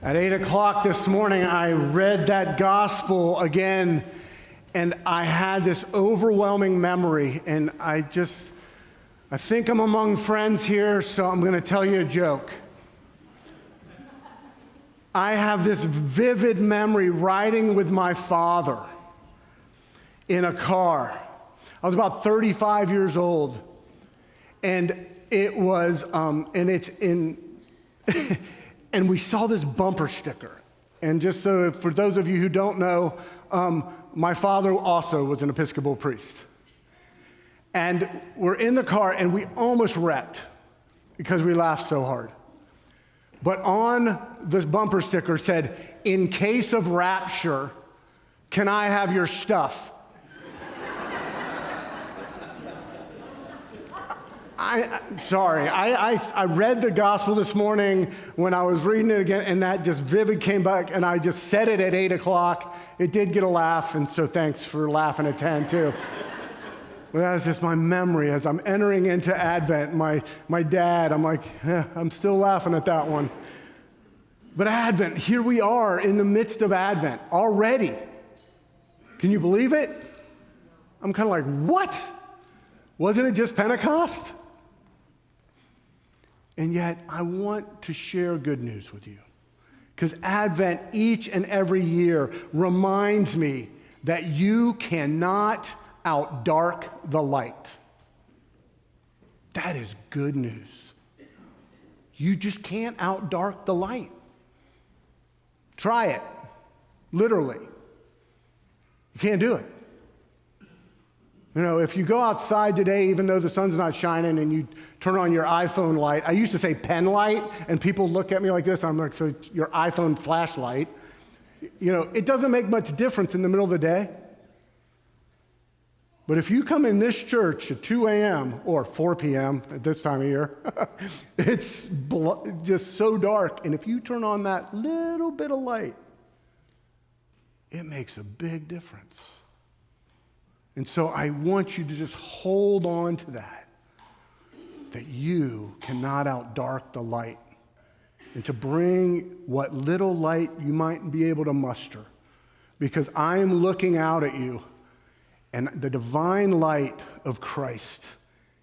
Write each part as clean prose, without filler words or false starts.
At 8 o'clock this morning, I read that gospel again, and I had this overwhelming memory, and I think I'm among friends here, so I'm going to tell you a joke. I have this vivid memory riding with my father in a car. I was about 35 years old, and it was, and we saw this bumper sticker. And just so for those of you who don't know, my father also was an Episcopal priest. And we're in the car and we almost wrecked because we laughed so hard. But on this bumper sticker said, "In case of rapture, can I have your stuff?" I read the gospel this morning when I was reading it again, and that just vivid came back, and I just said it at 8 o'clock. It did get a laugh, and so thanks for laughing at 10 too. But that was just my memory as I'm entering into Advent. My dad, I'm like, I'm still laughing at that one. But Advent, here we are in the midst of Advent already. Can you believe it? I'm kind of like, what? Wasn't it just Pentecost? And yet, I want to share good news with you. Because Advent, each and every year, reminds me that you cannot outdark the light. That is good news. You just can't outdark the light. Try it, literally. You can't do it. You know, if you go outside today, even though the sun's not shining, and you turn on your iPhone light, I used to say pen light, and people look at me like this. I'm like, so your iPhone flashlight. You know, it doesn't make much difference in the middle of the day. But if you come in this church at 2 a.m. or 4 p.m. at this time of year, it's just so dark. And if you turn on that little bit of light, it makes a big difference. And so I want you to just hold on to that you cannot outdark the light, and to bring what little light you might be able to muster, because I'm looking out at you, and the divine light of Christ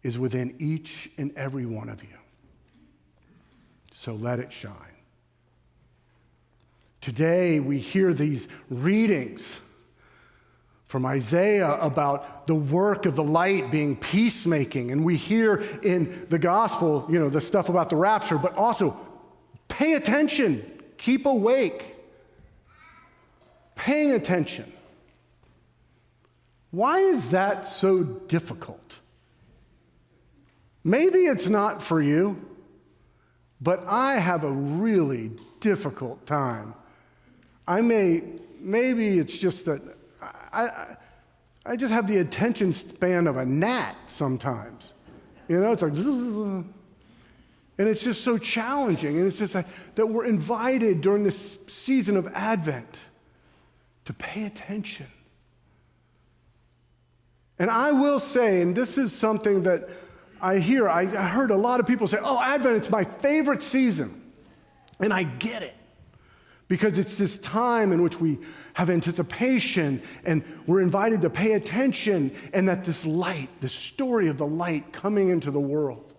is within each and every one of you. So let it shine. Today we hear these readings from Isaiah about the work of the light being peacemaking. And we hear in the gospel, you know, the stuff about the rapture, but also pay attention, keep awake, paying attention. Why is that so difficult? Maybe it's not for you, but I have a really difficult time. Maybe it's just that I just have the attention span of a gnat sometimes. You know, it's like, and it's just so challenging. And it's just like that we're invited during this season of Advent to pay attention. And I will say, and this is something that I heard a lot of people say, oh, Advent, it's my favorite season. And I get it. Because it's this time in which we have anticipation, and we're invited to pay attention, and that this light, the story of the light coming into the world.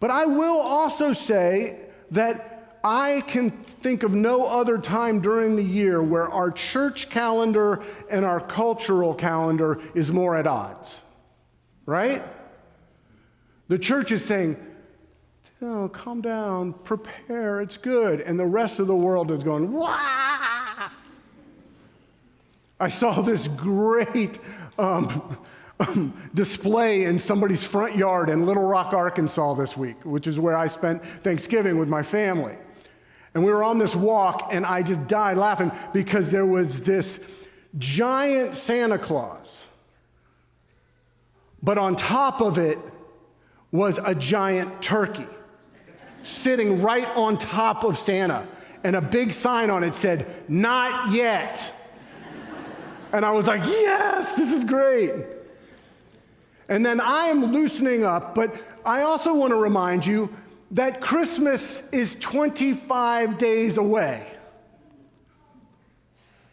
But I will also say that I can think of no other time during the year where our church calendar and our cultural calendar is more at odds, right? The church is saying, oh, calm down, prepare, it's good. And the rest of the world is going, wah! I saw this great display in somebody's front yard in Little Rock, Arkansas this week, which is where I spent Thanksgiving with my family. And we were on this walk, and I just died laughing because there was this giant Santa Claus. But on top of it was a giant turkey sitting right on top of Santa, and a big sign on it said, "Not yet." And I was like, yes, this is great. And then I am loosening up, but I also want to remind you that Christmas is 25 days away.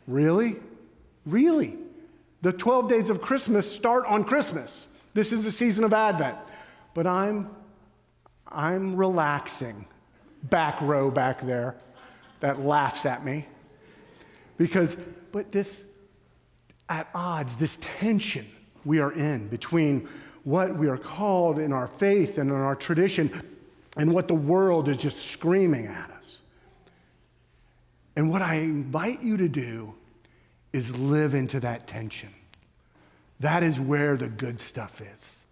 Really? Really? The 12 days of Christmas start on Christmas. This is the season of Advent. But I'm relaxing. Back row back there that laughs at me. But this, at odds, this tension we are in between what we are called in our faith and in our tradition and what the world is just screaming at us. And what I invite you to do is live into that tension. That is where the good stuff is.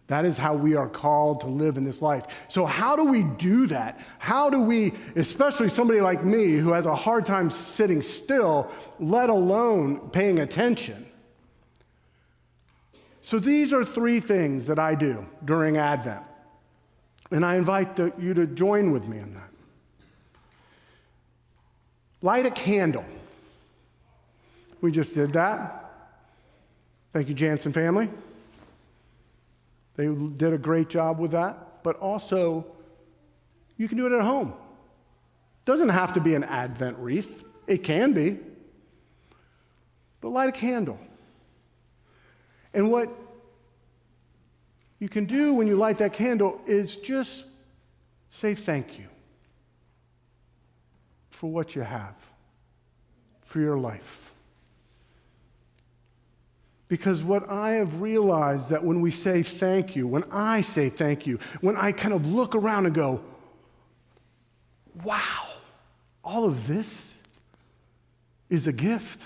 That is how we are called to live in this life. So how do we do that? How do we, especially somebody like me who has a hard time sitting still, let alone paying attention? So these are 3 things that I do during Advent. And I invite you to join with me in that. Light a candle. We just did that. Thank you, Jansen family. They did a great job with that. But also, you can do it at home. Doesn't have to be an Advent wreath. It can be. But light a candle. And what you can do when you light that candle is just say thank you for what you have, for your life. Because what I have realized that when we say thank you, when I say thank you, when I kind of look around and go, wow, all of this is a gift.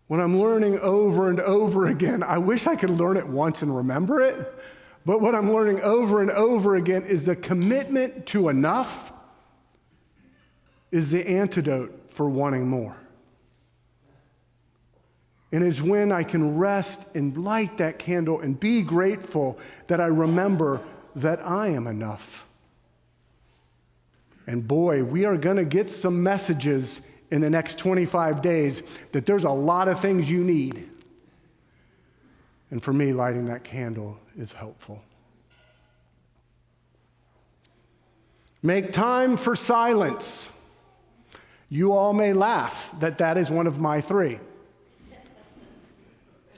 When I'm learning over and over again, I wish I could learn it once and remember it, but what I'm learning over and over again is the commitment to enough is the antidote for wanting more. And it's when I can rest and light that candle and be grateful that I remember that I am enough. And boy, we are going to get some messages in the next 25 days that there's a lot of things you need. And for me, lighting that candle is helpful. Make time for silence. You all may laugh that that is one of my 3.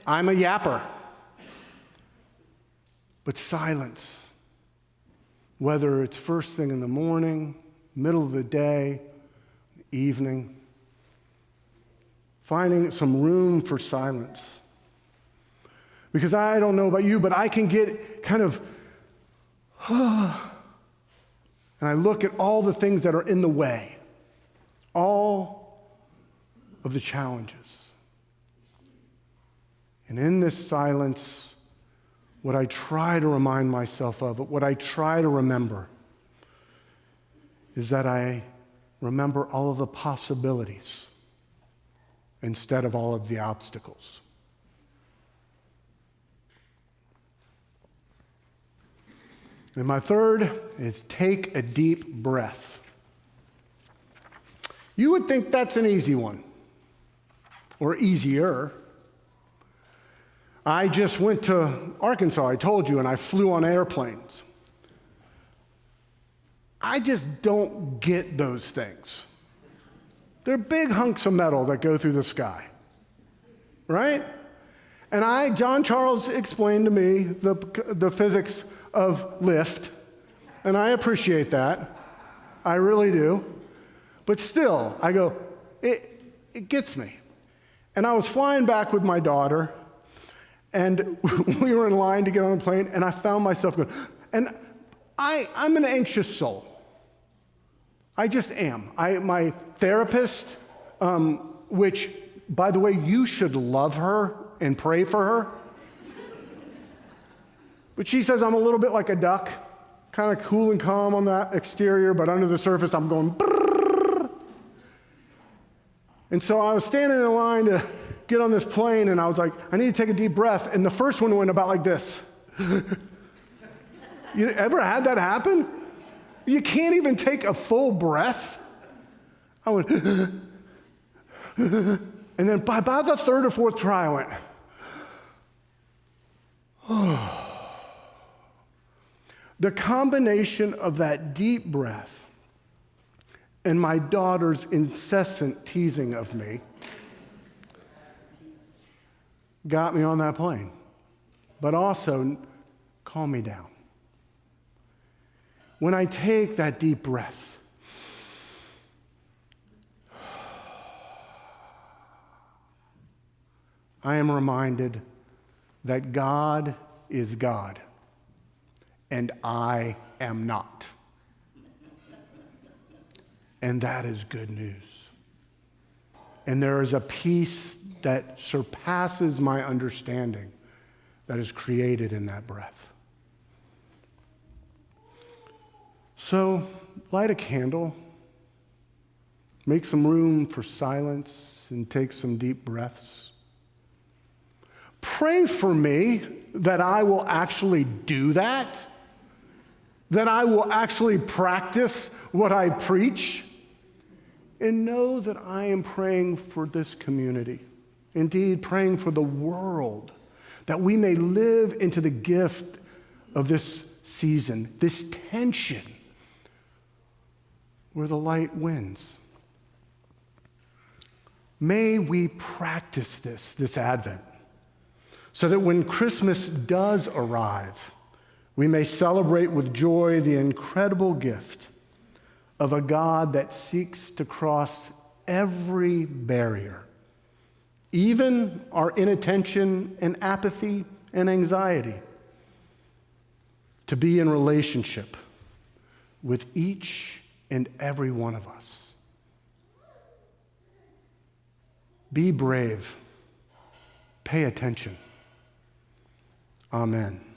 I'm a yapper. But silence, whether it's first thing in the morning, middle of the day, evening, finding some room for silence. Because I don't know about you, but I can get kind of, and I look at all the things that are in the way, all of the challenges. And in this silence, what I try to remind myself of, what I try to remember, is that I remember all of the possibilities instead of all of the obstacles. And my 3rd is take a deep breath. You would think that's an easy one, or easier. I just went to Arkansas, I told you, and I flew on airplanes. I just don't get those things. They're big hunks of metal that go through the sky, right? And John Charles explained to me the physics of lift, and I appreciate that. I really do. But still, I go, it gets me. And I was flying back with my daughter, and we were in line to get on the plane, and I found myself going, and I'm an anxious soul. I just am. My therapist, which, by the way, you should love her and pray for her. But she says I'm a little bit like a duck, kind of cool and calm on that exterior, but under the surface I'm going brrrr. And so I was standing in line to get on this plane, and I was like, I need to take a deep breath, and the first one went about like this. You ever had that happen? You can't even take a full breath. I went, and then by about the 3rd or 4th try, I went, oh. The combination of that deep breath and my daughter's incessant teasing of me got me on that plane, but also calmed me down. When I take that deep breath, I am reminded that God is God and I am not. And that is good news. And there is a peace that surpasses my understanding that is created in that breath. So, light a candle, make some room for silence, and take some deep breaths. Pray for me that I will actually do that I will actually practice what I preach, and know that I am praying for this community, indeed praying for the world, that we may live into the gift of this season, this tension where the light wins. May we practice this Advent, so that when Christmas does arrive, we may celebrate with joy the incredible gift of a God that seeks to cross every barrier, even our inattention and apathy and anxiety, to be in relationship with each and every one of us. Be brave. Pay attention. Amen.